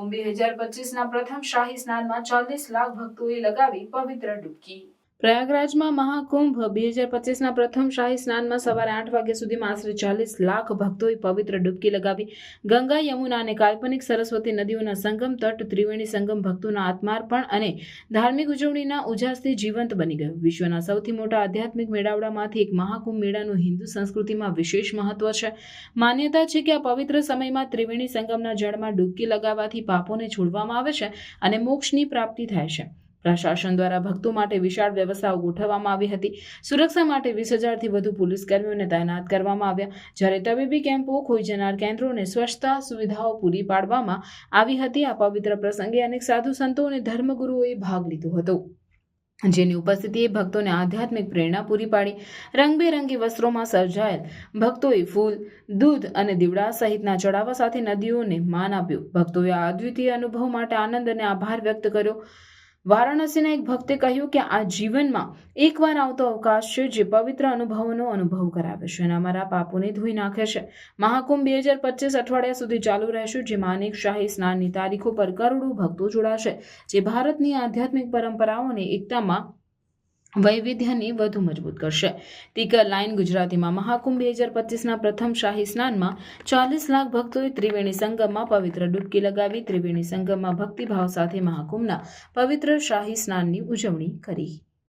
મહાકુંભ 2025ના પ્રથમ શાહી સ્નાનમાં 40 લાખ ભક્તોએ લગાવી પવિત્ર ડૂબકી। પ્રયાગરાજમાં મહાકુંભ 2025ના પ્રથમ શાહી સ્નાનમાં સવારે 8 વાગ્યા સુધીમાં આશરે 40 લાખ ભક્તોએ પવિત્ર ડૂબકી લગાવી ગંગા, યમુના અને કાલ્પનિક સરસ્વતી નદીઓના સંગમ તટ ત્રિવેણી સંગમ ભક્તોના આત્માર્પણ અને ધાર્મિક ઉજવણીના ઉજાસથી જીવંત બની ગયો। વિશ્વના સૌથી મોટા આધ્યાત્મિક મેળાવડામાંથી એક મહાકુંભ મેળાનું હિન્દુ સંસ્કૃતિમાં વિશેષ મહત્વ છે। માન્યતા છે કે આ પવિત્ર સમયમાં ત્રિવેણી સંગમના જળમાં ડૂબકી લગાવવાથી પાપોને છોડવામાં આવે છે અને મોક્ષની પ્રાપ્તિ થાય છે। પ્રશાસન દ્વારા ભક્તો માટે વિશાળ વ્યવસ્થાઓ ગોઠવવામાં આવી હતી। સુરક્ષા માટે 20,000થી વધુ પોલીસ કર્મીઓને તૈનાત કરવામાં આવ્યા, જ્યારે તબીબી કેમ્પો, ખોઈ જનાર કેન્દ્રો અને સ્વચ્છતા સુવિધાઓ પૂરી પાડવામાં આવી હતી। આ પવિત્ર પ્રસંગે અનેક સાધુ સંતો અને ધર્મગુરુઓએ ભાગ લીધો હતો, જેની ઉપસ્થિતિએ ભક્તોને આધ્યાત્મિક પ્રેરણા પૂરી પાડી। રંગબેરંગી વસ્ત્રોમાં સર્જાયેલ ભક્તોએ ફૂલ, દૂધ અને દીવડા સહિતના ચડાવવા સાથે નદીઓને માન આપ્યું। ભક્તોએ આ અદ્વિતીય અનુભવ માટે આનંદ અને આભાર વ્યક્ત કર્યો। વારાણસીના એક ભક્તે કહ્યું કે આ જીવનમાં એકવાર આવતો અવકાશ છે જે પવિત્ર અનુભવોનો અનુભવ કરાવે છે અને અમારા પાપોને ધોઈ નાખે છે। મહાકુંભ 2025 અઠવાડિયા સુધી ચાલુ રહેશે, જેમાં અનેક શાહી સ્નાનની તારીખો પર કરોડો ભક્તો જોડાશે, જે ભારતની આધ્યાત્મિક પરંપરાઓ અને એકતામાં વૈવિધ્યને વધુ મજબૂત કરશે। ટીકર લાઇન ગુજરાતીમાં મહાકુંભ 2025ના પ્રથમ શાહી સ્નાનમાં 40 લાખ ભક્તોએ ત્રિવેણી સંગમમાં પવિત્ર ડૂબકી લગાવી ત્રિવેણી સંગમમાં ભક્તિભાવ સાથે મહાકુંભના પવિત્ર શાહી સ્નાનની ઉજવણી કરી।